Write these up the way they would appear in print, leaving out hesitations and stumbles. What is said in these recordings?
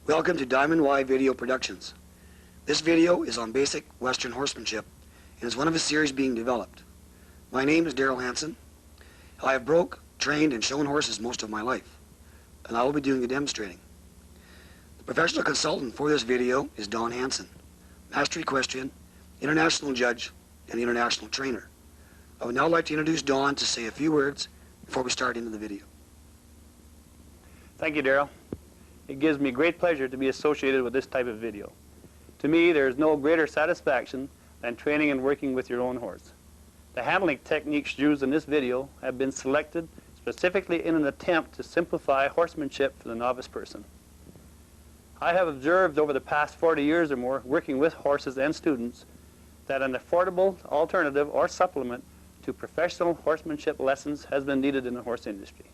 Welcome to Diamond Y Video Productions. This video is on basic Western horsemanship and is one of a series being developed. My name is Darrell Hansen. I have broke, trained, and shown horses most of my life, and I will be doing the demonstrating. The professional consultant for this video is Darrell Hansen, Master Equestrian, International Judge, and International Trainer. I would now like to introduce Don to say a few words before we start into the video. Thank you, Darrell. It gives me great pleasure to be associated with this type of video. To me, there is no greater satisfaction than training and working with your own horse. The handling techniques used in this video have been selected specifically in an attempt to simplify horsemanship for the novice person. I have observed over the past 40 years or more working with horses and students that an affordable alternative or supplement to professional horsemanship lessons has been needed in the horse industry.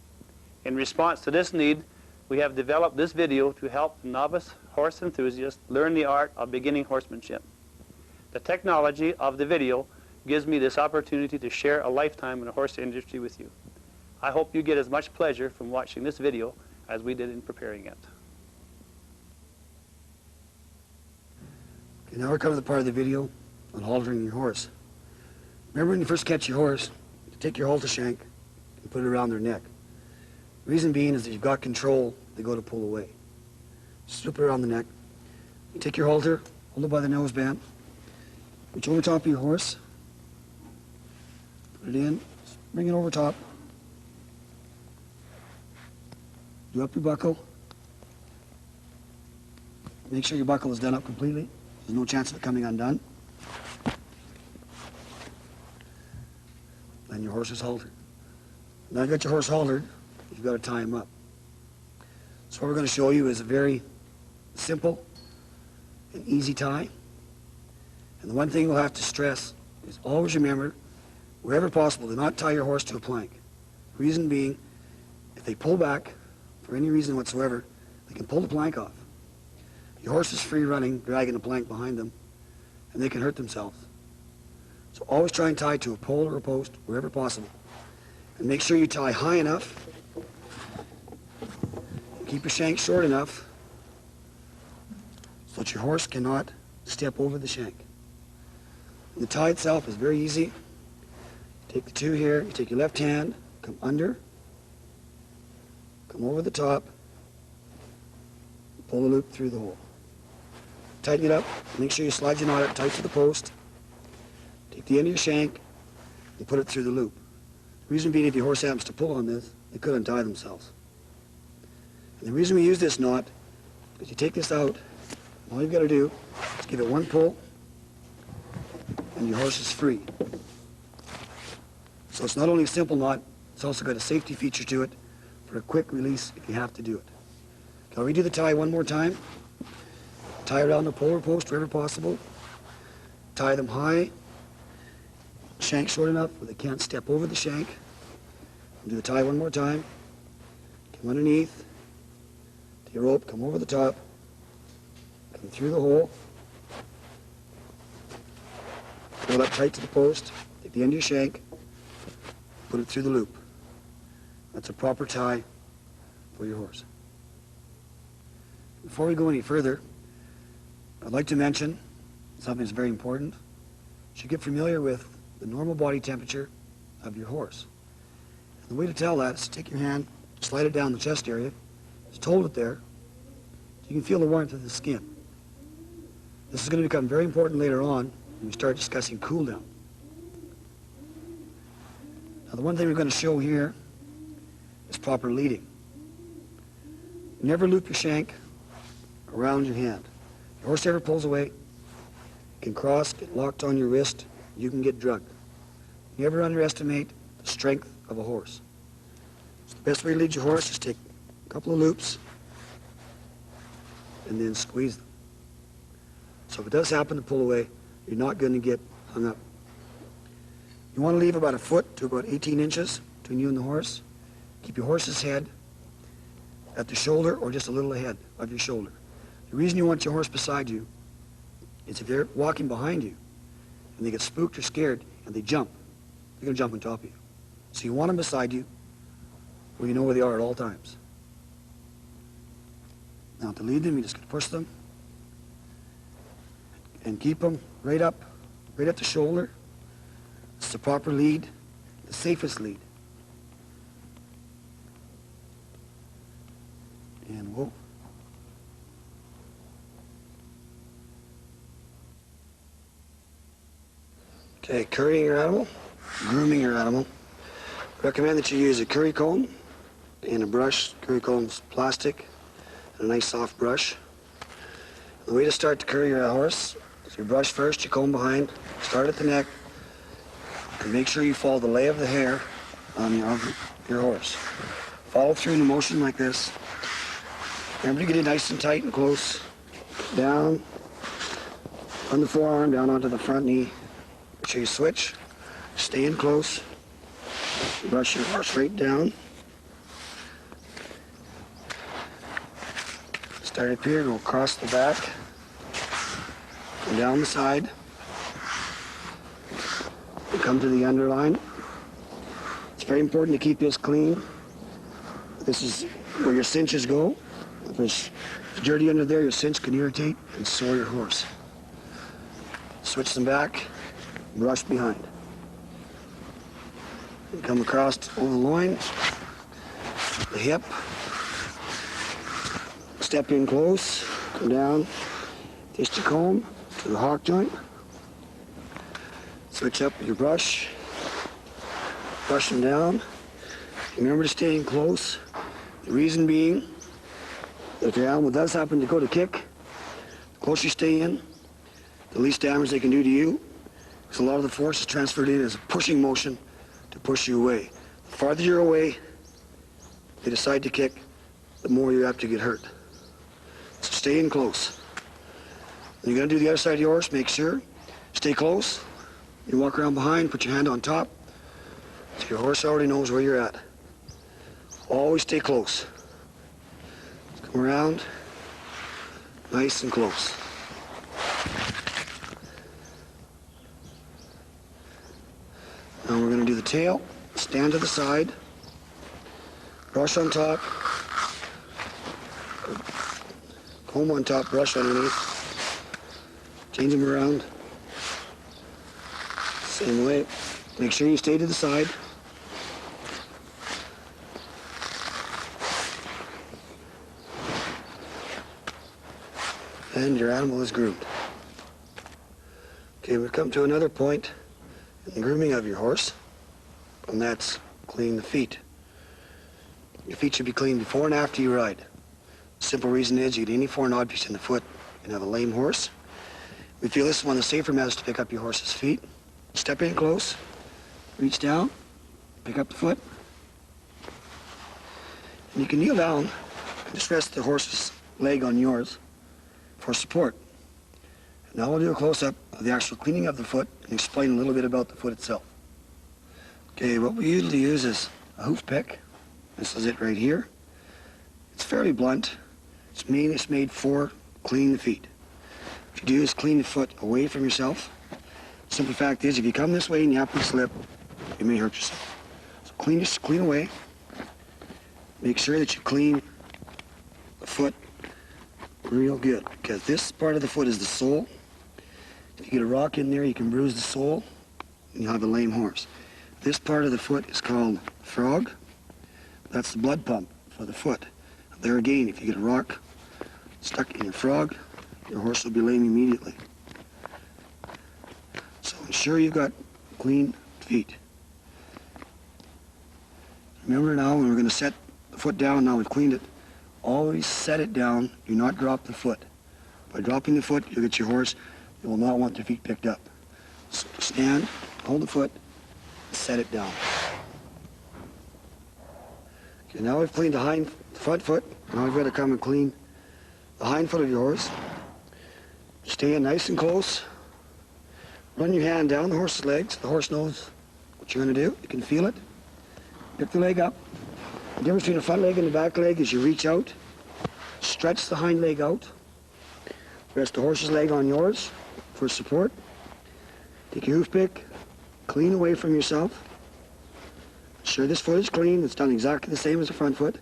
In response to this need, we have developed this video to help the novice horse enthusiast learn the art of beginning horsemanship. The technology of the video gives me this opportunity to share a lifetime in the horse industry with you. I hope you get as much pleasure from watching this video as we did in preparing it. Okay, now we're coming to the part of the video on haltering your horse. Remember when you first catch your horse, you take your halter shank and put it around their neck. Reason being is that you've got control, they go to pull away. Slip it around the neck. You take your halter, hold it by the noseband, reach over top of your horse, put it in, bring it over top, do up your buckle, make sure your buckle is done up completely, there's no chance of it coming undone, and your horse is haltered. Now you've got your horse haltered, you've got to tie him up. So what we're going to show you is a very simple and easy tie. And the one thing we'll have to stress is always remember, wherever possible, do not tie your horse to a plank. Reason being, if they pull back for any reason whatsoever, they can pull the plank off. Your horse is free running, dragging the plank behind them, and they can hurt themselves. So always try and tie to a pole or a post, wherever possible. And make sure you tie high enough. Keep your shank short enough so that your horse cannot step over the shank. And the tie itself is very easy. Take the two here, you take your left hand, come under, come over the top, pull the loop through the hole. Tighten it up, make sure you slide your knot up tight to the post. Take the end of your shank and put it through the loop. The reason being, if your horse happens to pull on this, they could untie themselves. And the reason we use this knot is you take this out, all you've got to do is give it one pull, and your horse is free. So it's not only a simple knot, it's also got a safety feature to it for a quick release if you have to do it. Okay, I'll redo the tie one more time. Tie around the pole or post wherever possible. Tie them high, shank short enough where they can't step over the shank. I'll do the tie one more time. Come underneath. Your rope, come over the top, come through the hole, pull it up tight to the post, take the end of your shank, put it through the loop. That's a proper tie for your horse. Before we go any further, I'd like to mention something that's very important. You should get familiar with the normal body temperature of your horse. And the way to tell that is to take your hand, slide it down the chest area, just hold it there. You can feel the warmth of the skin. This is going to become very important later on when we start discussing cool down. Now the one thing we're going to show here is proper leading. Never loop your shank around your hand. If your horse ever pulls away, it can cross, get locked on your wrist, you can get drugged. Never underestimate the strength of a horse. So the best way to lead your horse is take a couple of loops and then squeeze them. So if it does happen to pull away, you're not going to get hung up. You want to leave about a foot to about 18 inches between you and the horse. Keep your horse's head at the shoulder or just a little ahead of your shoulder. The reason you want your horse beside you is if they're walking behind you and they get spooked or scared and they jump, they're going to jump on top of you. So you want them beside you where you know where they are at all times. Now to lead them, you just gotta push them and keep them right up the shoulder. It's the proper lead, the safest lead. And whoa. Okay, currying your animal, grooming your animal. Recommend that you use a curry comb and a brush. Curry comb's plastic, and a nice soft brush. The way to start to curry your horse is you brush first, you comb behind, start at the neck, and make sure you follow the lay of the hair on your horse. Follow through in a motion like this. Remember to get it nice and tight and close. Down on the forearm, down onto the front knee. Make sure you switch. Stay in close. Brush your horse right down. Start up here, go across the back. Go down the side. And come to the underline. It's very important to keep this clean. This is where your cinches go. If it's dirty under there, your cinch can irritate and sore your horse. Switch them back, brush behind. And come across over the loin, the hip. Step in close, come down, twist your comb to the hock joint. Switch up with your brush, brush them down. Remember to stay in close. The reason being, if your animal does happen to go to kick, the closer you stay in, the least damage they can do to you, because a lot of the force is transferred in as a pushing motion to push you away. The farther you're away, they decide to kick, the more you're apt to get hurt. So stay in close. When you're going to do the other side of your horse, make sure, stay close. You walk around behind, put your hand on top, so your horse already knows where you're at. Always stay close. Come around, nice and close. Now we're going to do the tail. Stand to the side, brush on top, comb on top, brush underneath. Change them around. Same way. Make sure you stay to the side. And your animal is groomed. Okay, we've come to another point in the grooming of your horse, and that's cleaning the feet. Your feet should be cleaned before and after you ride. The simple reason is you get any foreign objects in the foot, you can have a lame horse. We feel this is one of the safer methods to pick up your horse's feet. Step in close, reach down, pick up the foot, and you can kneel down and just rest the horse's leg on yours for support. Now we'll do a close-up of the actual cleaning of the foot and explain a little bit about the foot itself. Okay, what we usually use is a hoof pick. This is it right here. It's fairly blunt. It's made for cleaning the feet. What you do is clean the foot away from yourself. The simple fact is, if you come this way and you happen to slip, you may hurt yourself. So clean away. Make sure that you clean the foot real good, because this part of the foot is the sole. If you get a rock in there, you can bruise the sole, and you'll have a lame horse. This part of the foot is called frog. That's the blood pump for the foot. There again, if you get a rock stuck in your frog, your horse will be lame immediately. So ensure you've got clean feet. Remember now, when we're going to set the foot down, now we've cleaned it, always set it down. Do not drop the foot. By dropping the foot, you'll get your horse. You will not want their feet picked up. So stand, hold the foot, and set it down. Okay, now we've cleaned the front foot. Now we've got to come and clean the hind foot of your horse. Stay in nice and close. Run your hand down the horse's legs. The horse knows what you're going to do. You can feel it. Pick the leg up. The difference between the front leg and the back leg is you reach out, stretch the hind leg out, rest the horse's leg on yours for support. Take your hoof pick, clean away from yourself. Ensure this foot is clean. It's done exactly the same as the front foot.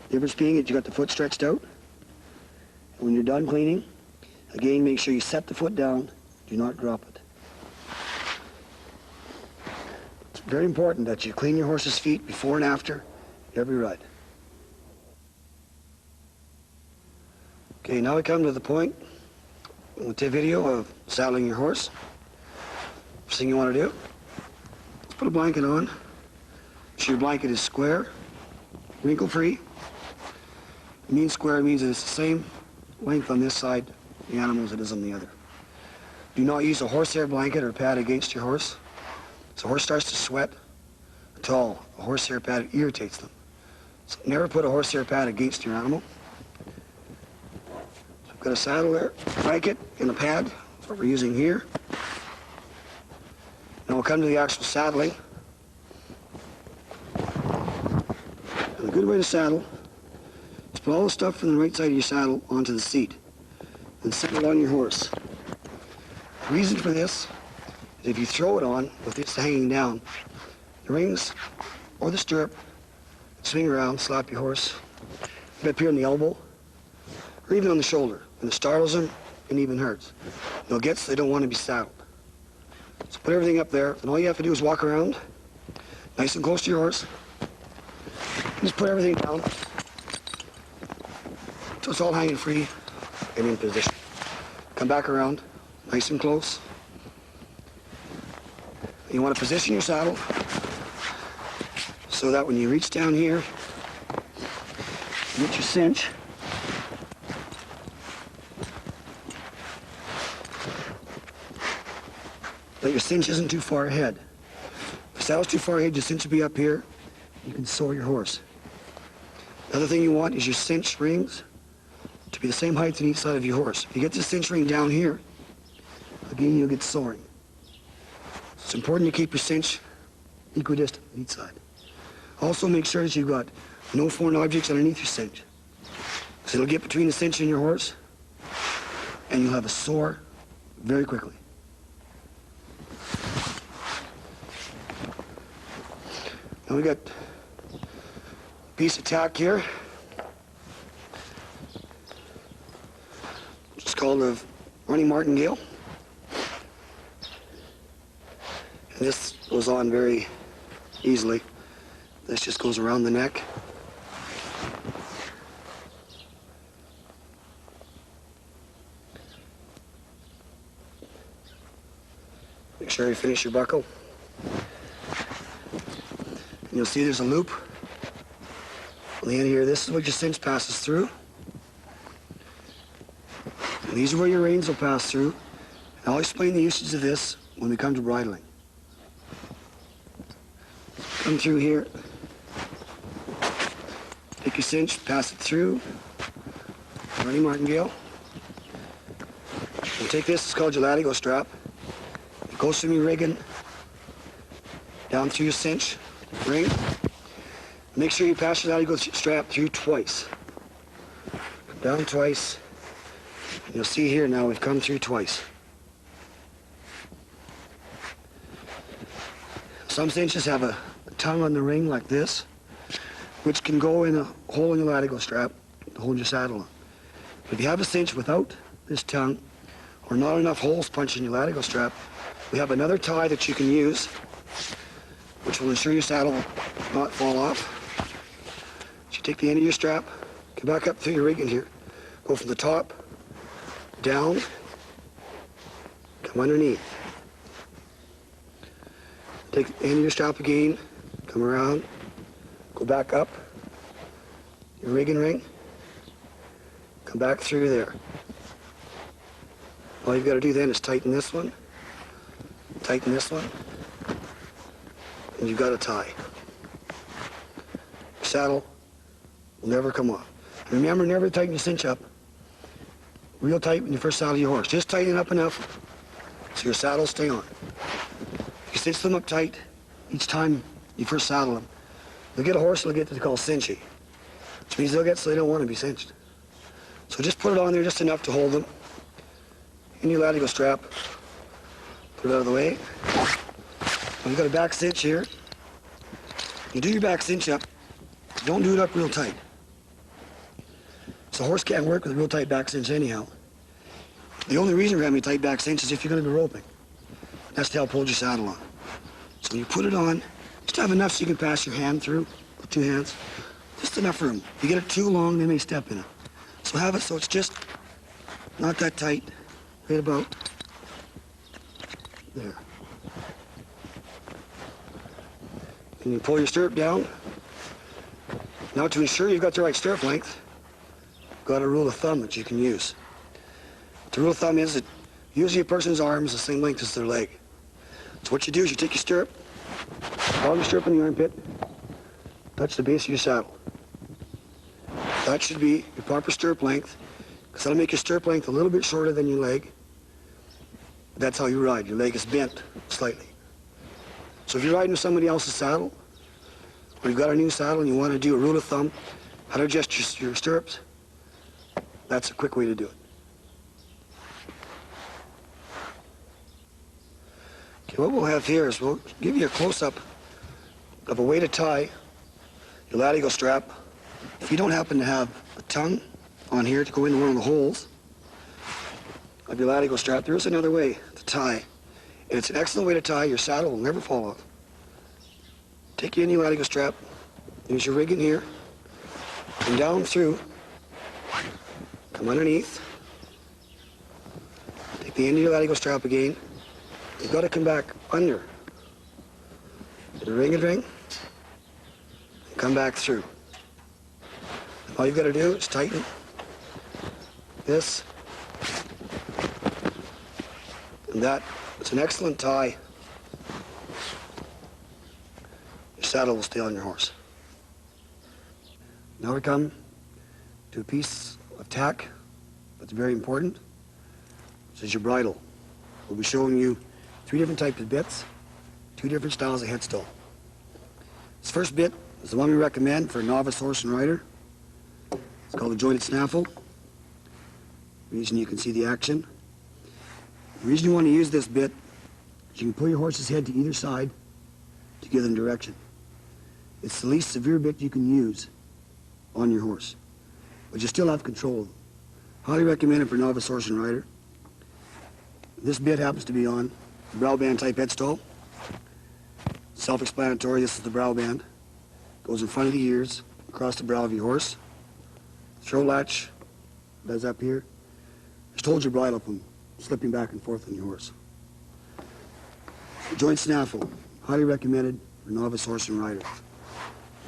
The difference being that you got the foot stretched out. When you're done cleaning, again, make sure you set the foot down. Do not drop it. It's very important that you clean your horse's feet before and after every ride. Okay, now we come to the point with the video of saddling your horse. First thing you want to do is put a blanket on. Make sure your blanket is square, wrinkle-free. It means square, it means that it's the same length on this side of the animal as it is on the other. Do not use a horsehair blanket or pad against your horse. So the horse starts to sweat at all. A horsehair pad irritates them. So never put a horsehair pad against your animal. So I've got a saddle there, blanket, and a pad. That's what we're using here. Now we'll come to the actual saddling. And a good way to saddle is put all the stuff from the right side of your saddle onto the seat and sit it on your horse. The reason for this is if you throw it on with this hanging down, the reins or the stirrup swing around, slap your horse right up here on the elbow or even on the shoulder, and it startles them and even hurts. They'll get so they don't want to be saddled. So put everything up there, and all you have to do is walk around nice and close to your horse. Just put everything down so it's all hanging free and in position. Come back around nice and close. You want to position your saddle so that when you reach down here, you get your cinch. That your cinch isn't too far ahead. If the saddle's too far ahead, your cinch will be up here. You can soar your horse. The other thing you want is your cinch rings to be the same height on each side of your horse. If you get the cinch ring down here, again, you'll get soaring. It's important to keep your cinch equidistant on each side. Also, make sure that you've got no foreign objects underneath your cinch. Because it'll get between the cinch and your horse, and you'll have a soar very quickly. Now we got a piece of tack here. It's called a running martingale. And this goes on very easily. This just goes around the neck. Make sure you finish your buckle. And you'll see there's a loop on the end here. This is what your cinch passes through. And these are where your reins will pass through. And I'll explain the usage of this when we come to bridling. Come through here. Take your cinch, pass it through. Running martingale. We'll take this, it's called your latigo strap. It goes from your rigging down through your cinch ring. Make sure you pass your latigo strap through twice. Down twice. And you'll see here now we've come through twice. Some cinches have a tongue on the ring like this, which can go in a hole in your latigo strap to hold your saddle on. But if you have a cinch without this tongue, or not enough holes punched in your latigo strap, we have another tie that you can use, which will ensure your saddle will not fall off. So you take the end of your strap, come back up through your rigging here, go from the top, down, come underneath. Take the end of your strap again, come around, go back up, your rigging ring, come back through there. All you've got to do then is tighten this one, and you've got a tie. Your saddle will never come off. And remember, never tighten your cinch up real tight when you first saddle your horse. Just tighten it up enough so your saddle will stay on. If you cinch them up tight each time you first saddle them, they'll get a horse, they'll get what they call cinchy, which means they'll get so they don't want to be cinched. So just put it on there just enough to hold them. In your latigo strap, put it out of the way. We've got a back cinch here. You do your back cinch up, don't do it up real tight. So a horse can't work with a real tight back cinch anyhow. The only reason we're having a tight back cinch is if you're going to be roping. That's to help hold your saddle on. So when you put it on, just have enough so you can pass your hand through with 2 hands. Just enough room. If you get it too long, they may step in it. So have it so it's just not that tight, right about there. And you pull your stirrup down. Now to ensure you've got the right stirrup length, you've got a rule of thumb that you can use. The rule of thumb is that usually a person's arm is the same length as their leg. So what you do is you take your stirrup, follow your stirrup in the armpit, touch the base of your saddle. That should be your proper stirrup length, because that'll make your stirrup length a little bit shorter than your leg. That's how you ride. Your leg is bent slightly. So if you're riding with somebody else's saddle, or you've got a new saddle and you want to do a rule of thumb, how to adjust your stirrups, that's a quick way to do it. Okay, what we'll have here is we'll give you a close-up of a way to tie your latigo strap. If you don't happen to have a tongue on here to go into one of the holes of your latigo strap, there is another way to tie. And it's an excellent way to tie. Your saddle will never fall off. Take your any latigo strap, use your rig in here, come down through, come underneath, take the end of your latigo strap again. You've got to come back under the ring and ring, and come back through. All you've got to do is tighten this and that. It's an excellent tie. Your saddle will stay on your horse. Now we come to a piece of tack that's very important. This is your bridle. We'll be showing you 3 different types of bits, 2 different styles of headstall. This first bit is the one we recommend for a novice horse and rider. It's called a jointed snaffle. The reason you can see the action. The reason you want to use this bit is you can pull your horse's head to either side to give them direction. It's the least severe bit you can use on your horse, but you still have control of them. Highly recommended for novice horse and rider. This bit happens to be on the brow band type headstall. Self-explanatory, this is the brow band. Goes in front of the ears, across the brow of your horse. Throat latch does up here. Just hold your bridle from slipping back and forth on your horse. Joint snaffle, highly recommended for novice horse and rider.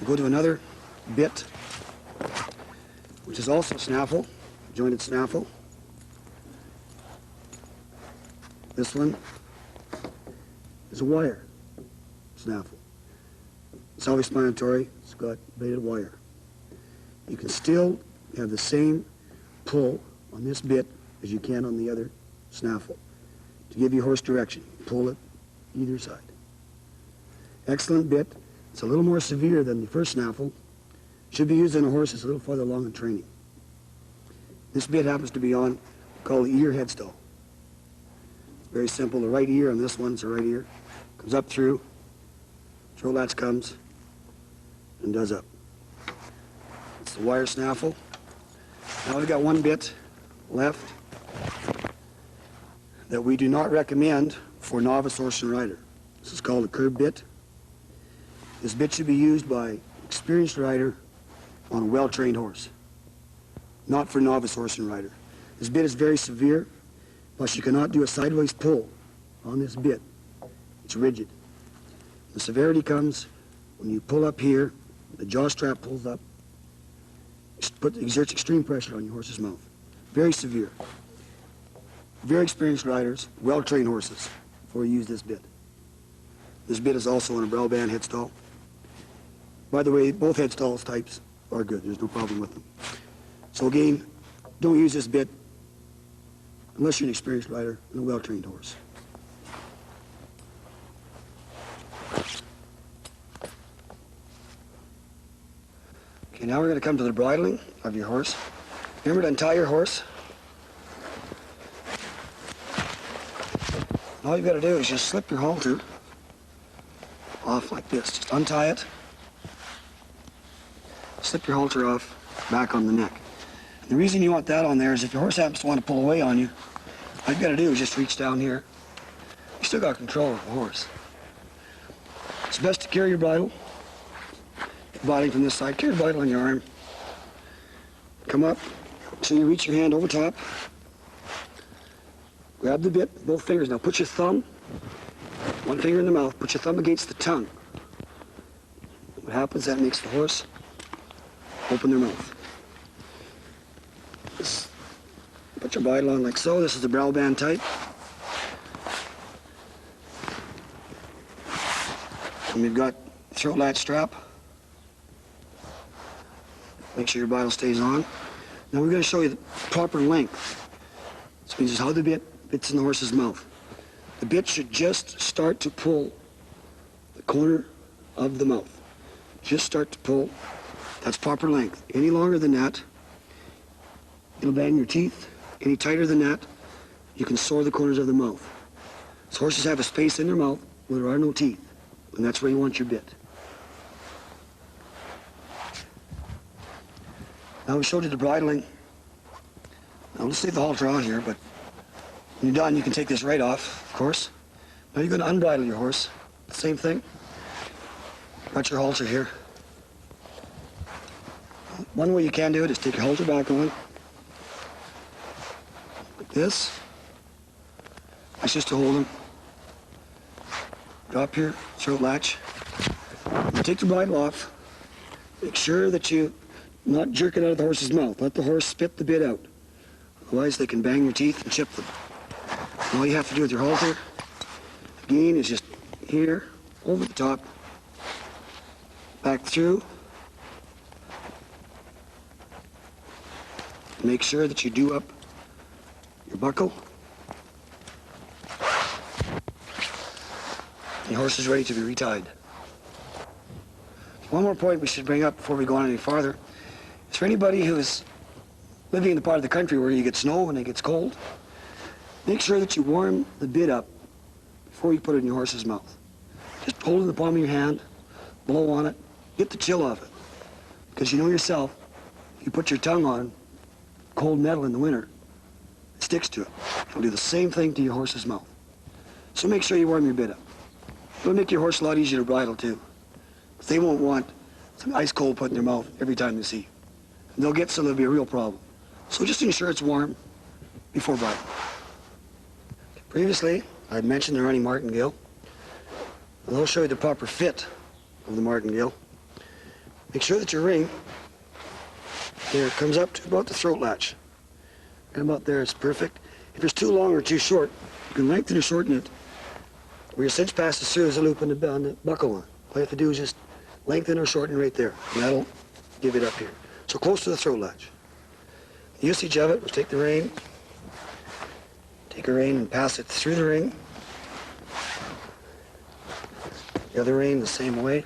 We'll go to another bit, which is also snaffle, jointed snaffle. This one is a wire snaffle. Self-explanatory, it's got braided wire. You can still have the same pull on this bit as you can on the other snaffle to give your horse direction. Pull it either side. Excellent bit. It's a little more severe than the first snaffle. Should be used on a horse that's a little farther along in training. This bit happens to be on, called the ear headstall. Very simple. The right ear on this one's the right ear. Comes up through, throat latch comes, and does up. It's the wire snaffle. Now we've got one bit left that we do not recommend for novice horse and rider. This is called a curb bit. This bit should be used by experienced rider on a well-trained horse, not for novice horse and rider. This bit is very severe, plus you cannot do a sideways pull on this bit. It's rigid. The severity comes when you pull up here, the jaw strap pulls up, exerts extreme pressure on your horse's mouth. Very severe. Very experienced riders, well-trained horses, before you use this bit. This bit is also on a brow band headstall. By the way, both headstalls types are good. There's no problem with them. So again, don't use this bit unless you're an experienced rider and a well-trained horse. Okay, now we're going to come to the bridling of your horse. Remember to untie your horse. All you've got to do is just slip your halter off like this. Just untie it. Slip your halter off back on the neck. The reason you want that on there is if your horse happens to want to pull away on you, all you've got to do is just reach down here. You still got control of the horse. It's best to carry your bridle. Bridling from this side, carry the bridle on your arm. Come up, so you reach your hand over top. Grab the bit, both fingers. Now put your thumb, one finger in the mouth, put your thumb against the tongue. What happens, that makes the horse open their mouth. Put your bridle on like so. This is the brow band type. And we've got throat latch strap. Make sure your bridle stays on. Now we're going to show you the proper length. This means just how the bit's in the horse's mouth. The bit should just start to pull the corner of the mouth. Just start to pull. That's proper length. Any longer than that, it'll bang your teeth. Any tighter than that, you can sore the corners of the mouth. So horses have a space in their mouth where there are no teeth, and that's where you want your bit. Now we showed you the bridling. Now let's leave the halter on here, but when you're done, you can take this right off, of course. Now you're going to unbridle your horse. Same thing. Got your halter here. One way you can do it is take your halter back on. Like this. That's just to hold him. Drop your throat latch. You take the bridle off. Make sure that you not jerk it out of the horse's mouth. Let the horse spit the bit out. Otherwise, they can bang your teeth and chip them. All you have to do with your halter, again, is just here, over the top, back through. Make sure that you do up your buckle. Your horse is ready to be retied. One more point we should bring up before we go on any farther. It's for anybody who is living in the part of the country where you get snow and it gets cold. Make sure that you warm the bit up before you put it in your horse's mouth. Just hold it in the palm of your hand, blow on it, get the chill off it. Because you know yourself, if you put your tongue on cold metal in the winter, it sticks to it. It'll do the same thing to your horse's mouth. So make sure you warm your bit up. It'll make your horse a lot easier to bridle too. They won't want some ice cold put in their mouth every time they see you. And they'll get some, it'll be a real problem. So just ensure it's warm before bridling. Previously, I had mentioned the running martingale. And I'll show you the proper fit of the martingale. Make sure that your ring here comes up to about the throat latch. And about there, it's perfect. If it's too long or too short, you can lengthen or shorten it. Where your cinch passes through is a loop on the buckle on. All you have to do is just lengthen or shorten right there. And that'll give it up here. So close to the throat latch. The usage of it was take the rein, take a rein and pass it through the ring. The other rein the same way.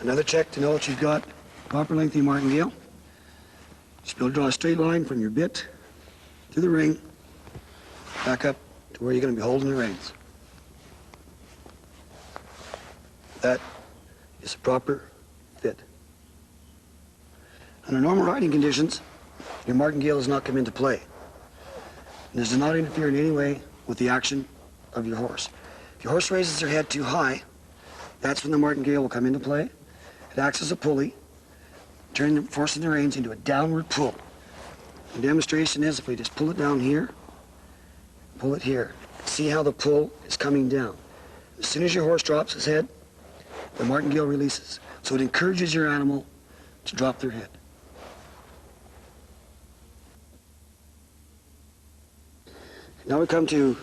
Another check to know that you've got proper length of your martingale. Just be able to draw a straight line from your bit to the ring, back up to where you're going to be holding the reins. That is a proper fit. Under normal riding conditions, your martingale does not come into play. And does not interfere in any way with the action of your horse. If your horse raises their head too high, that's when the martingale will come into play. It acts as a pulley, forcing the reins into a downward pull. The demonstration is if we just pull it down here, pull it here. See how the pull is coming down. As soon as your horse drops his head, the martingale releases. So it encourages your animal to drop their head. Now we come to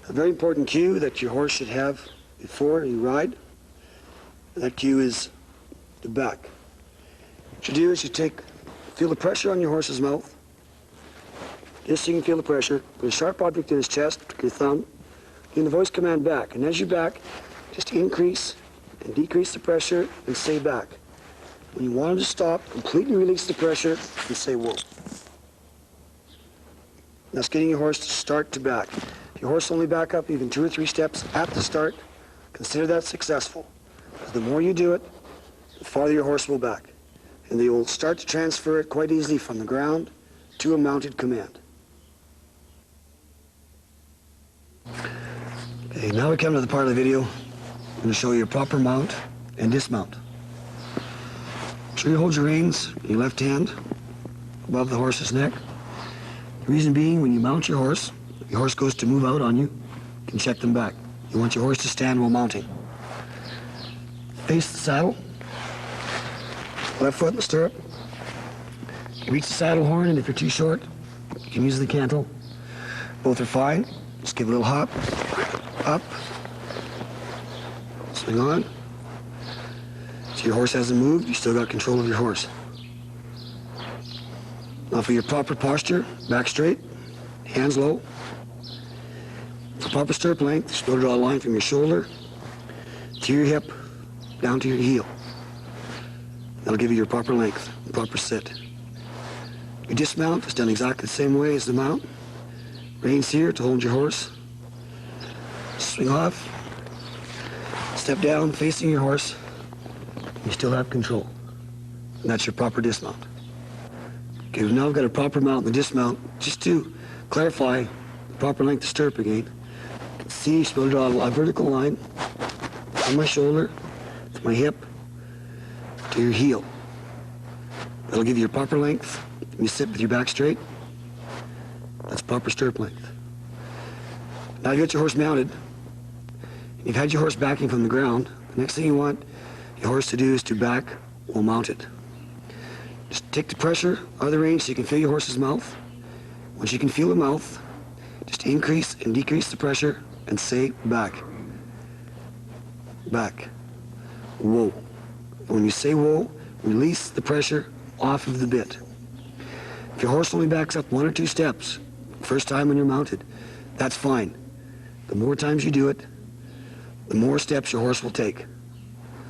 a very important cue that your horse should have before you ride. That cue is the back. What you do is you feel the pressure on your horse's mouth. Just so you can feel the pressure. Put a sharp object in his chest, your thumb. Give the voice command back. And as you back, just increase and decrease the pressure and say back. When you want him to stop, completely release the pressure and say whoa. That's getting your horse to start to back. If your horse only back up even 2 or 3 steps at the start, consider that successful. Because the more you do it, the farther your horse will back. and they will start to transfer it quite easily from the ground to a mounted command. Okay, now we come to the part of the video I'm going to show you a proper mount and dismount. Make sure you hold your reins in your left hand above the horse's neck. The reason being, when you mount your horse goes to move out on you, you can check them back. You want your horse to stand while mounting. Face the saddle, left foot in the stirrup. You reach the saddle horn, and if you're too short, you can use the cantle. Both are fine. Just give a little hop, up, swing on. So your horse hasn't moved, you still got control of your horse. Now for your proper posture, back straight, hands low. For proper stirrup length, just go draw a line from your shoulder to your hip, down to your heel. That'll give you your proper length, proper sit. Your dismount is done exactly the same way as the mount. Reins here to hold your horse. Swing off. Step down, facing your horse. You still have control. And that's your proper dismount. Okay, now we've got a proper mount and the dismount. Just to clarify the proper length of stirrup again. You can see, you should draw a vertical line from my shoulder to my hip to your heel. That'll give you your proper length. You sit with your back straight. That's proper stirrup length. Now you got your horse mounted. You've had your horse backing from the ground. The next thing you want your horse to do is to back while mounted. Just take the pressure out of the reins so you can feel your horse's mouth. Once you can feel the mouth, just increase and decrease the pressure and say back. Back. Whoa. When you say whoa, release the pressure off of the bit. If your horse only backs up 1 or 2 steps, first time when you're mounted, that's fine. The more times you do it, the more steps your horse will take.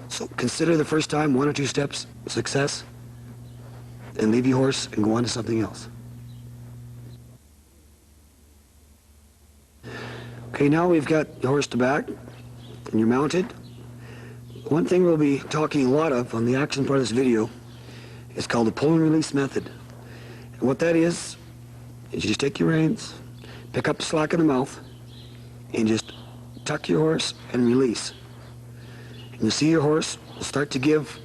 So consider the first time 1 or 2 steps a success, and leave your horse and go on to something else. Okay, now we've got your horse to back, and you're mounted. One thing we'll be talking a lot of on the action part of this video is called the pull and release method. And what that is you just take your reins, pick up the slack in the mouth, and just tuck your horse and release. And you'll see your horse will start to give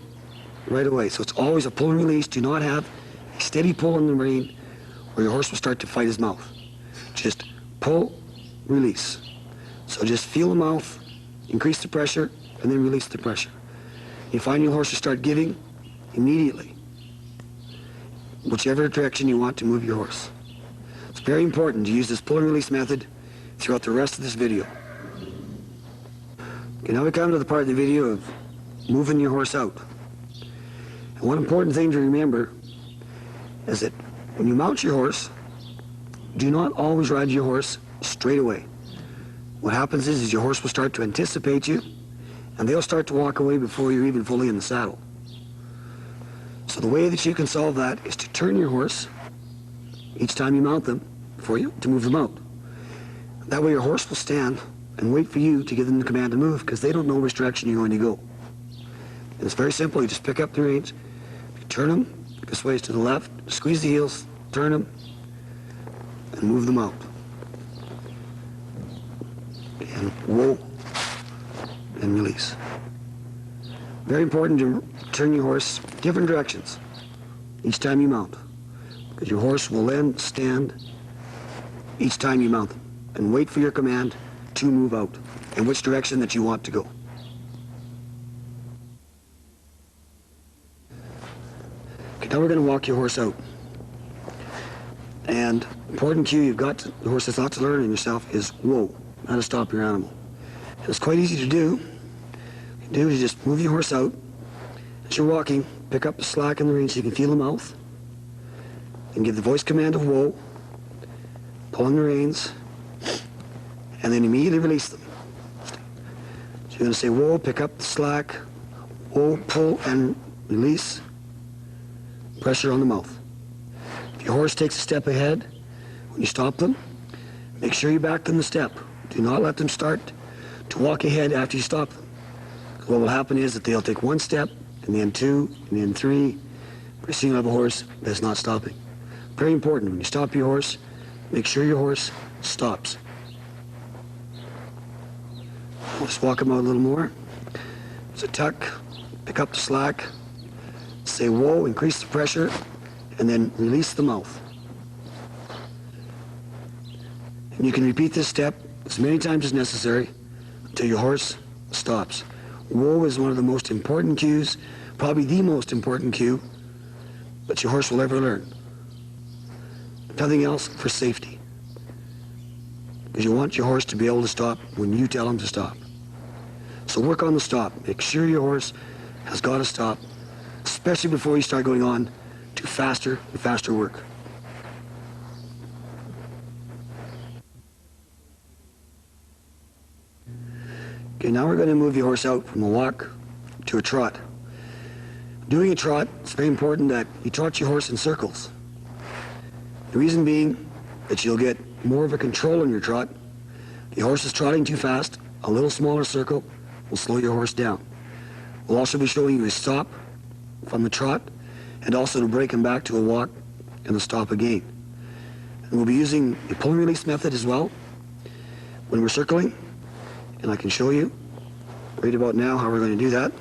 right away. So it's always a pull and release. Do not have a steady pull in the rein or your horse will start to fight his mouth. Just pull, release. So just feel the mouth, increase the pressure, and then release the pressure. You find your horse will start giving immediately, whichever direction you want to move your horse. It's very important to use this pull and release method throughout the rest of this video. Okay, now we come to the part of the video of moving your horse out. And one important thing to remember is that when you mount your horse, do not always ride your horse straight away. What happens is your horse will start to anticipate you, and they'll start to walk away before you're even fully in the saddle. So the way that you can solve that is to turn your horse each time you mount them for you to move them out. That way your horse will stand and wait for you to give them the command to move because they don't know which direction you're going to go. And it's very simple. You just pick up the reins, you turn them, this way is to the left, squeeze the heels, turn them, and move them out. And whoa, and release. Very important to turn your horse different directions each time you mount, because your horse will then stand each time you mount them and wait for your command to move out in which direction that you want to go. Okay, now we're going to walk your horse out. And important cue you've got the horse has got to learn in yourself is whoa, how to stop your animal. And it's quite easy to do. What you do is you just move your horse out. As you're walking, pick up the slack in the reins so you can feel the mouth. And give the voice command of whoa, pulling the reins, and then immediately release them. So you're going to say whoa, pick up the slack, whoa, pull, and release. Pressure on the mouth. If your horse takes a step ahead, when you stop them, make sure you back them the step. Do not let them start to walk ahead after you stop them. What will happen is that they'll take 1 step, and then 2, and then 3, You're seeing of a horse that's not stopping. Very important, when you stop your horse, make sure your horse stops. We'll just walk him out a little more. So tuck, pick up the slack, say whoa, increase the pressure, and then release the mouth. And you can repeat this step as many times as necessary until your horse stops. Whoa is one of the most important cues, probably the most important cue that your horse will ever learn. If nothing else, for safety. Because you want your horse to be able to stop when you tell him to stop. So work on the stop. Make sure your horse has got to stop, especially before you start going on to faster and faster work. Okay, now we're going to move your horse out from a walk to a trot. Doing a trot, it's very important that you trot your horse in circles. The reason being that you'll get more of a control on your trot. If your horse is trotting too fast, a little smaller circle will slow your horse down. We'll also be showing you a stop from the trot and also to break him back to a walk and a stop again. And we'll be using a pull and release method as well when we're circling, and I can show you right about now how we're going to do that.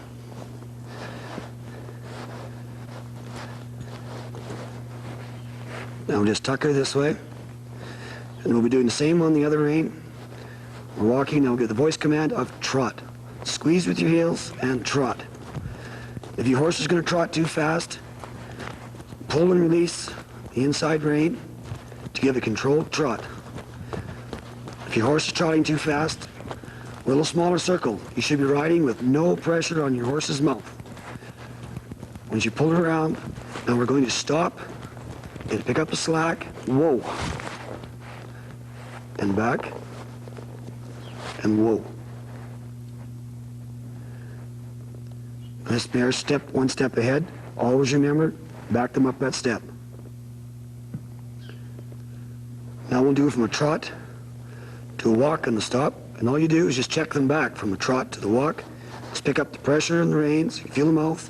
Now just tuck her this way, and we'll be doing the same on the other rein. We're walking, now we'll get the voice command of trot. Squeeze with your heels and trot. If your horse is going to trot too fast, pull and release the inside rein to give a controlled trot. If your horse is trotting too fast, a little smaller circle. You should be riding with no pressure on your horse's mouth. Once you pull it around, now we're going to stop and pick up the slack. Whoa. And back. And whoa. This bear step one step ahead. Always remember, back them up that step. Now we'll do it from a trot to a walk and the stop. And all you do is just check them back from the trot to the walk. Just pick up the pressure in the reins. You can feel the mouth.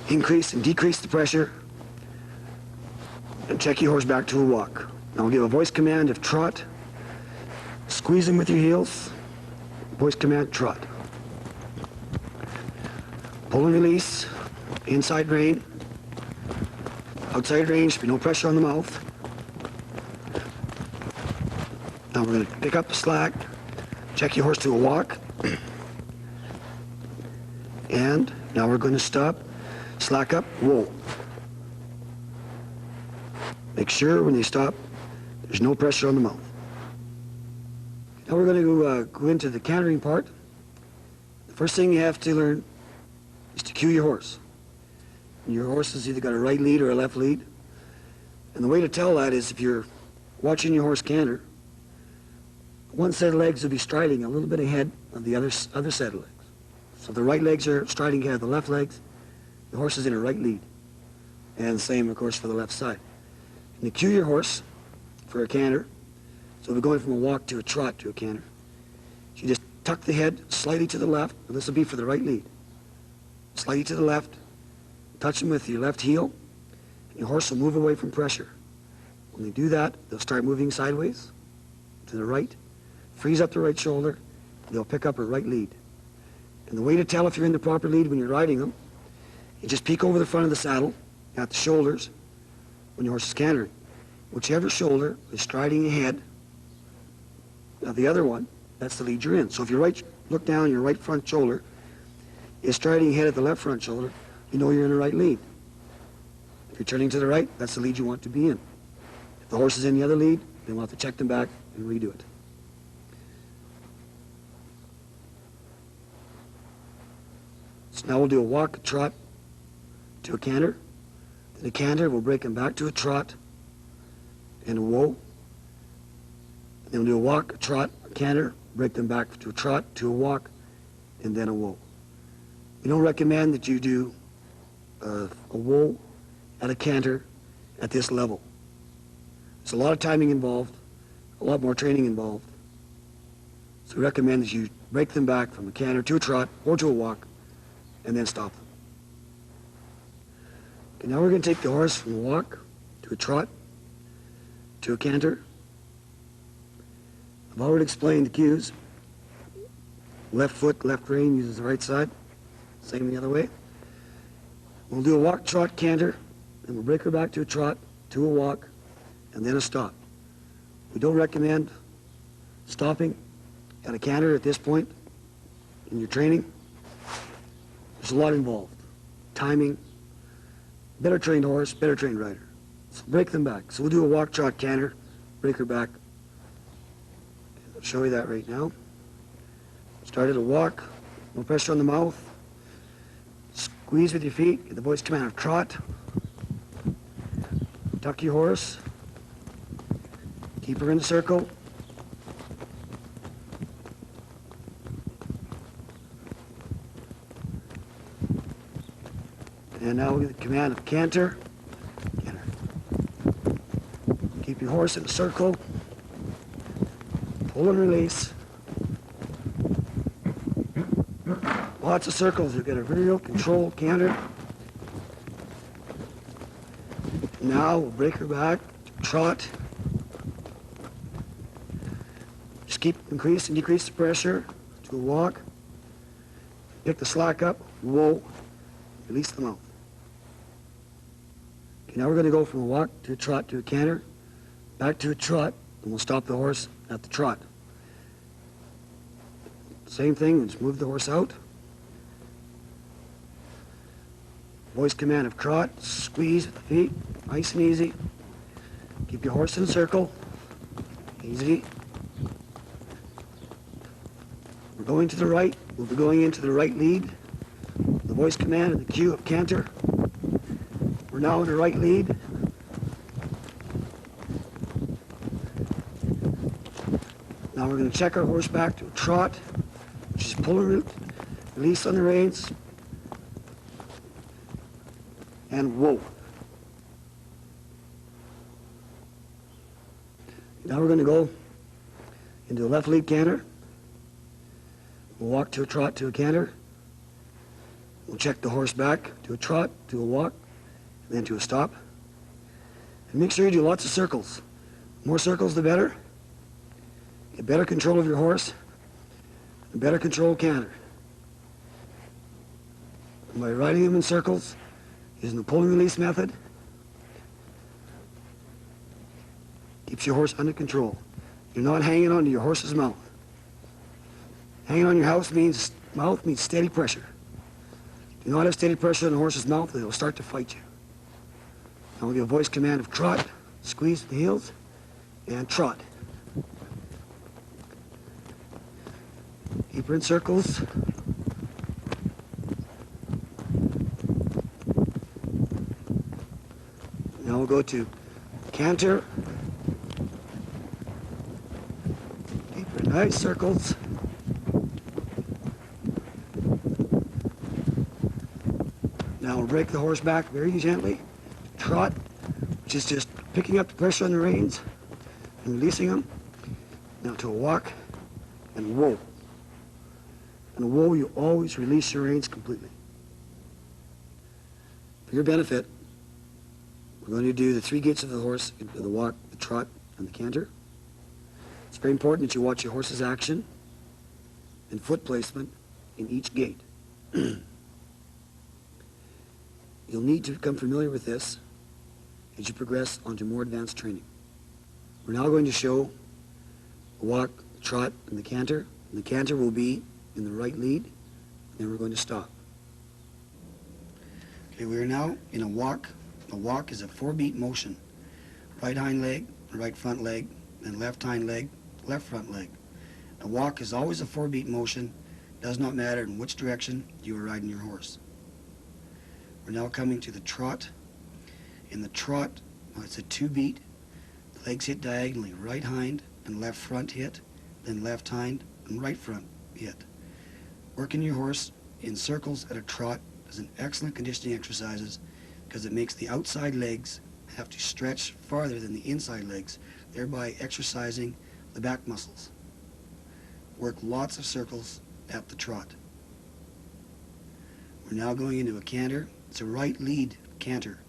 Increase and decrease the pressure. And check your horse back to a walk. Now we'll give a voice command of trot. Squeeze them with your heels. Voice command, trot. Pull and release. Inside rein. Outside rein, should be no pressure on the mouth. Now we're going to pick up the slack. Check your horse to a walk. And now we're going to stop. Slack up. Whoa. Make sure when they stop, there's no pressure on the mouth. Now we're going to go into the cantering part. The first thing you have to learn is to cue your horse. Your horse has either got a right lead or a left lead. And the way to tell that is if you're watching your horse canter, one set of legs will be striding a little bit ahead of the other set of legs. So the right legs are striding ahead of the left legs. The horse is in a right lead. And the same, of course, for the left side. And to cue your horse for a canter, so we're going from a walk to a trot to a canter, you just tuck the head slightly to the left, and this will be for the right lead. Slightly to the left, touch them with your left heel, and your horse will move away from pressure. When they do that, they'll start moving sideways to the right, freeze up the right shoulder, and they'll pick up a right lead. And the way to tell if you're in the proper lead when you're riding them, you just peek over the front of the saddle at the shoulders when your horse is cantering. Whichever shoulder is striding ahead of the other one, that's the lead you're in. So if you look down, your right front shoulder is striding ahead of the left front shoulder, you know you're in the right lead. If you're turning to the right, that's the lead you want to be in. If the horse is in the other lead, then we'll have to check them back and redo it. So now we'll do a walk, a trot, to a canter. Then a canter, we'll break them back to a trot and a whoa. And then we'll do a walk, a trot, a canter, break them back to a trot, to a walk, and then a whoa. We don't recommend that you do a whoa at a canter at this level. There's a lot of timing involved, a lot more training involved. So we recommend that you break them back from a canter to a trot or to a walk, and then stop them. Okay, now we're going to take the horse from a walk to a trot to a canter. I've already explained the cues. Left foot, left rein uses the right side. Same the other way. We'll do a walk, trot, canter, and we'll break her back to a trot, to a walk, and then a stop. We don't recommend stopping at a canter at this point in your training. There's a lot involved. Timing, better trained horse, better trained rider. So break them back. So we'll do a walk, trot, canter, break her back. I'll show you that right now. Start at a walk, no pressure on the mouth. Squeeze with your feet, get the voice command of trot. Tuck your horse. Keep her in the circle. And now we get the command of canter. Canter. Keep your horse in the circle. Pull and release. Lots of circles. You get a real control canter. Now we'll break her back, trot. Just keep increase and decrease the pressure to a walk. Pick the slack up, whoa, release the mouth. Okay, now we're going to go from a walk to a trot to a canter, back to a trot, and we'll stop the horse at the trot. Same thing, just move the horse out. Voice command of trot, squeeze with the feet, nice and easy. Keep your horse in a circle, easy. We're going to the right, we'll be going into the right lead. The voice command and the cue of canter. We're now in the right lead. Now we're going to check our horse back to a trot, which is pull and release on the reins. And whoa. Now we're going to go into a left lead canter. We'll walk to a trot to a canter. We'll check the horse back to a trot, to a walk, and then to a stop. And make sure you do lots of circles. The more circles, the better. Get better control of your horse, and better control canter. And by riding him in circles, using the pull and release method, keeps your horse under control. You're not hanging onto your horse's mouth. Hanging on your mouth means steady pressure. If you not have steady pressure on the horse's mouth, they'll start to fight you. Now we'll give a voice command of trot, squeeze the heels, and trot. Keep her in circles. Now we'll go to canter. Keep her in nice circles. Now we'll break the horse back very gently. Trot, which is just picking up the pressure on the reins and releasing them. Now to a walk and whoa. And a whoa, you always release your reins completely. For your benefit, we're going to do the 3 gaits of the horse, the walk, the trot, and the canter. It's very important that you watch your horse's action and foot placement in each gait. You'll need to become familiar with this as you progress onto more advanced training. We're now going to show the walk, the trot, and the canter. And the canter will be in the right lead, and then we're going to stop. Okay, we are now in a walk. A walk is a 4-beat motion. Right hind leg, right front leg, then left hind leg, left front leg. A walk is always a 4-beat motion. Does not matter in which direction you are riding your horse. We're now coming to the trot. In the trot, it's a 2-beat. The legs hit diagonally, right hind and left front hit, then left hind and right front hit. Working your horse in circles at a trot is an excellent conditioning exercises because it makes the outside legs have to stretch farther than the inside legs, thereby exercising the back muscles. Work lots of circles at the trot. We're now going into a canter. It's a right lead canter.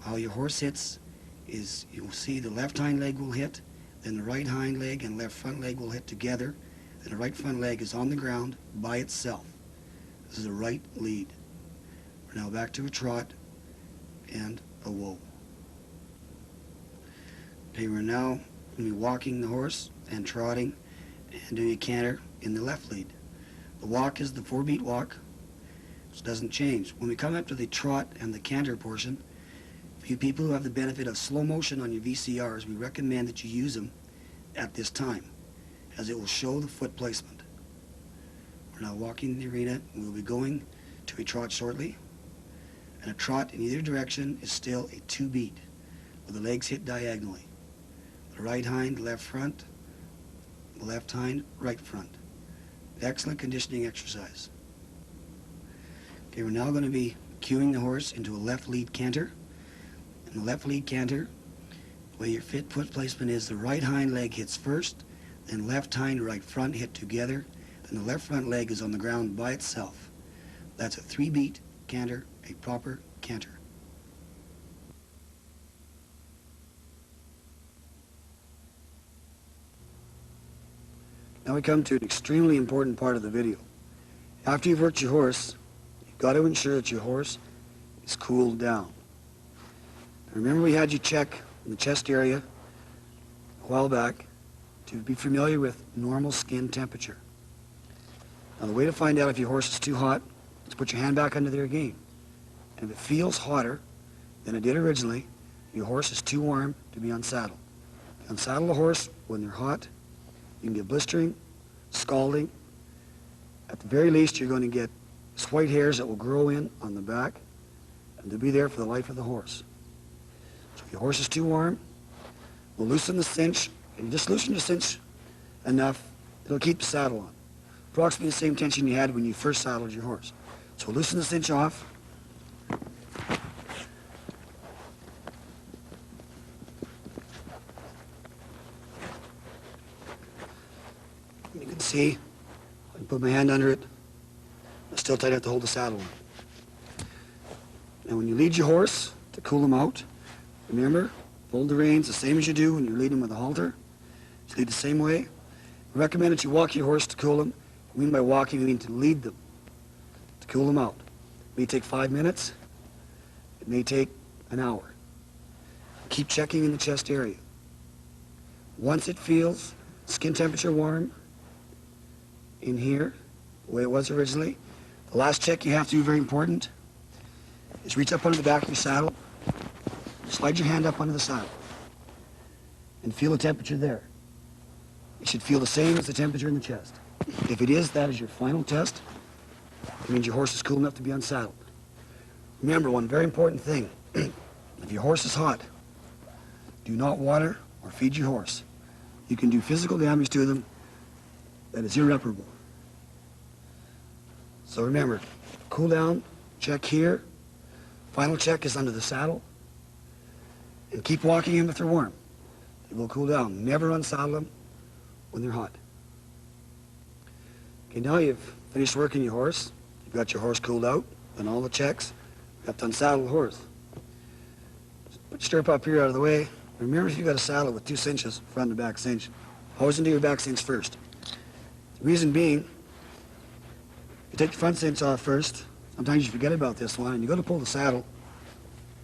How your horse hits is you'll see the left hind leg will hit, then the right hind leg and left front leg will hit together, and the right front leg is on the ground by itself. This is a right lead. We're now back to a trot and a whoa. Okay, we're now going to be walking the horse and trotting and doing a canter in the left lead. The walk is the 4-beat walk, so it doesn't change. When we come up to the trot and the canter portion, for you people who have the benefit of slow motion on your VCRs, we recommend that you use them at this time, as it will show the foot placement. We're now walking the arena. We'll be going to a trot shortly. And a trot in either direction is still a 2-beat, where the legs hit diagonally. The right hind, left front, the left hind, right front. Excellent conditioning exercise. Okay, we're now going to be cueing the horse into a left lead canter. In the left lead canter, the way your foot placement is, the right hind leg hits first, then left hind, right front hit together, then the left front leg is on the ground by itself. That's a 3-beat canter, a proper canter. Now we come to an extremely important part of the video. After you've worked your horse, you've got to ensure that your horse is cooled down. Now remember, we had you check in the chest area a while back to be familiar with normal skin temperature. Now the way to find out if your horse is too hot is put your hand back under there again. And if it feels hotter than it did originally, your horse is too warm to be unsaddled. Unsaddle a horse when they're hot. You can get blistering, scalding. At the very least, you're going to get white hairs that will grow in on the back, and they'll be there for the life of the horse. So if your horse is too warm, we'll loosen the cinch, and you just loosen the cinch enough, it'll keep the saddle on. Approximately the same tension you had when you first saddled your horse. So we'll loosen the cinch off. You can see, I can put my hand under it. I still tight enough to hold the saddle on. And when you lead your horse to cool him out, remember, hold the reins the same as you do when you lead him with a halter. Just lead the same way. We recommend that you walk your horse to cool him. I mean by walking, I mean to lead them, to cool them out. It may take 5 minutes. It may take an hour. Keep checking in the chest area. Once it feels skin temperature warm in here, the way it was originally, the last check you have to do, very important, is reach up under the back of your saddle, slide your hand up under the saddle, and feel the temperature there. It should feel the same as the temperature in the chest. If it is, that is your final test. It means your horse is cool enough to be unsaddled. Remember, one very important thing. If your horse is hot, do not water or feed your horse. You can do physical damage to them that is irreparable. So remember, cool down, check here. Final check is under the saddle. And keep walking them if they're warm. They will cool down. Never unsaddle them when they're hot. Okay, now you've finished working your horse. You've got your horse cooled out, done all the checks. You have to unsaddle the horse. Just put your stirrup up here out of the way. Remember, if you've got a saddle with 2 cinches, front and back cinch, always undo your back cinch first. The reason being, you take the front cinch off first. Sometimes you forget about this one, and you go to pull the saddle,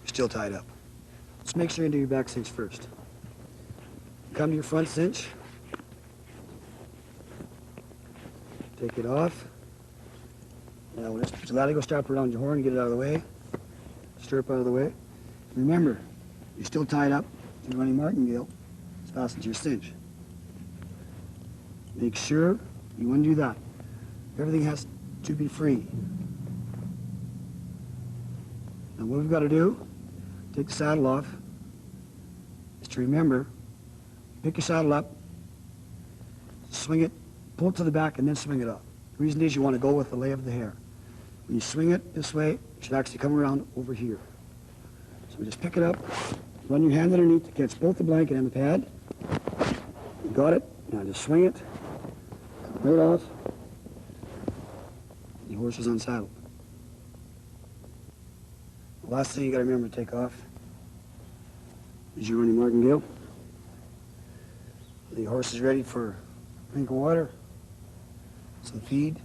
you're still tied up. Just make sure you do your back cinch first. Come to your front cinch. Take it off. Now we'll just let it go strap around your horn, get it out of the way. Stirrup out of the way. Remember, you're still tied up to the running martingale. It's fastened to your cinch. Make sure you undo that. Everything has to be free. Now what we've got to do, take the saddle off, is to remember, pick your saddle up, swing it, pull it to the back, and then swing it up. The reason is you want to go with the lay of the hair. When you swing it this way, it should actually come around over here. So just pick it up, run your hand underneath to catch both the blanket and the pad. You got it. Now just swing it, right off. Your horse is unsaddled. The last thing you got to remember to take off Is you running martingale? The horse is ready for a drink of water, some feed,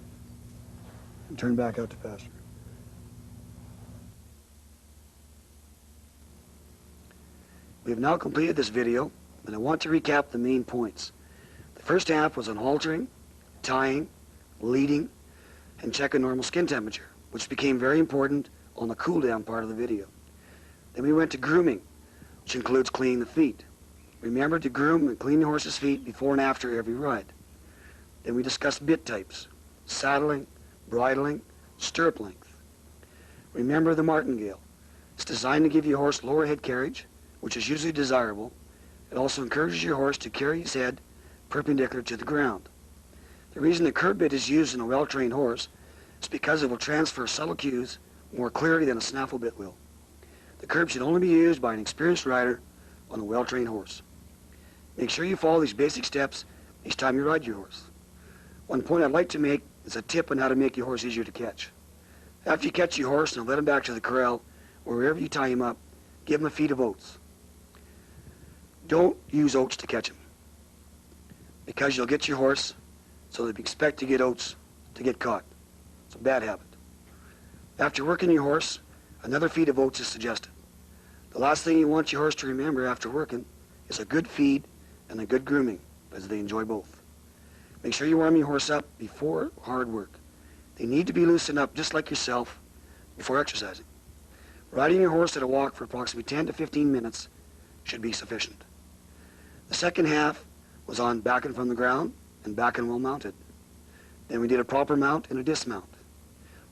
and turn back out to pasture. We have now completed this video, and I want to recap the main points. The first half was on haltering, tying, leading, and checking normal skin temperature, which became very important on the cool down part of the video. Then we went to grooming, which includes cleaning the feet. Remember to groom and clean the horse's feet before and after every ride. Then we discussed bit types, saddling, bridling, stirrup length. Remember the martingale. It's designed to give your horse lower head carriage, which is usually desirable. It also encourages your horse to carry his head perpendicular to the ground. The reason the curb bit is used in a well-trained horse is because it will transfer subtle cues more clearly than a snaffle bit will. The curb should only be used by an experienced rider on a well-trained horse. Make sure you follow these basic steps each time you ride your horse. One point I'd like to make is a tip on how to make your horse easier to catch. After you catch your horse and let him back to the corral, or wherever you tie him up, give him a feed of oats. Don't use oats to catch him, because you'll get your horse so that you expect to get oats to get caught. It's a bad habit. After working your horse, another feed of oats is suggested. The last thing you want your horse to remember after working is a good feed and a good grooming, as they enjoy both. Make sure you warm your horse up before hard work. They need to be loosened up just like yourself before exercising. Riding your horse at a walk for approximately 10 to 15 minutes should be sufficient. The second half was on backing from the ground and backing well mounted. Then we did a proper mount and a dismount.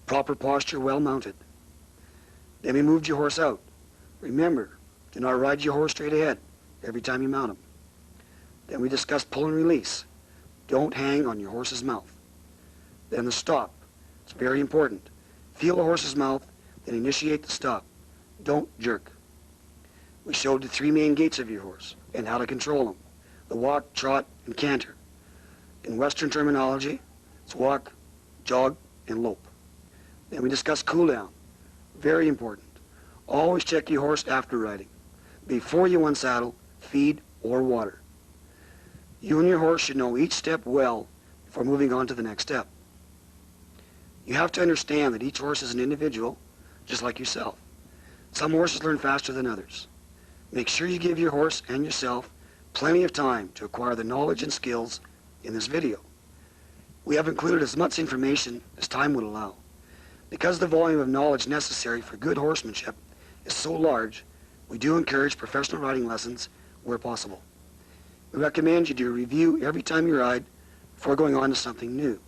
Proper posture well mounted. Then we moved your horse out. Remember, do not ride your horse straight ahead every time you mount him. Then we discussed pull and release. Don't hang on your horse's mouth. Then the stop. It's very important. Feel the horse's mouth, then initiate the stop. Don't jerk. We showed the three main gaits of your horse and how to control them. The walk, trot, and canter. In Western terminology, it's walk, jog, and lope. Then we discussed cool down. Very important. Always check your horse after riding. Before you unsaddle, feed, or water. You and your horse should know each step well before moving on to the next step. You have to understand that each horse is an individual, just like yourself. Some horses learn faster than others. Make sure you give your horse and yourself plenty of time to acquire the knowledge and skills in this video. We have included as much information as time would allow. Because the volume of knowledge necessary for good horsemanship is so large, we do encourage professional riding lessons where possible. We recommend you do a review every time you ride before going on to something new.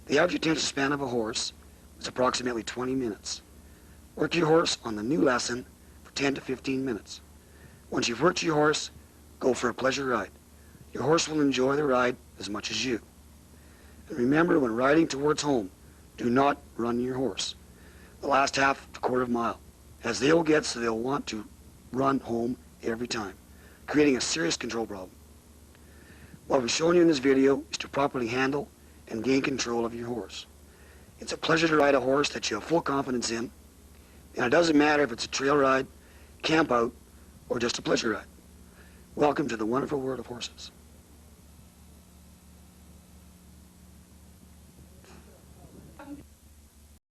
The average attention span of a horse is approximately 20 minutes. Work your horse on the new lesson for 10 to 15 minutes. Once you've worked your horse, go for a pleasure ride. Your horse will enjoy the ride as much as you. And remember, when riding towards home, do not run your horse the last half to quarter of a mile, as they'll get so they'll want to run home every time, creating a serious control problem. What we've shown you in this video is to properly handle and gain control of your horse. It's a pleasure to ride a horse that you have full confidence in, and it doesn't matter if it's a trail ride, camp out, or just a pleasure ride. Welcome to the wonderful world of horses.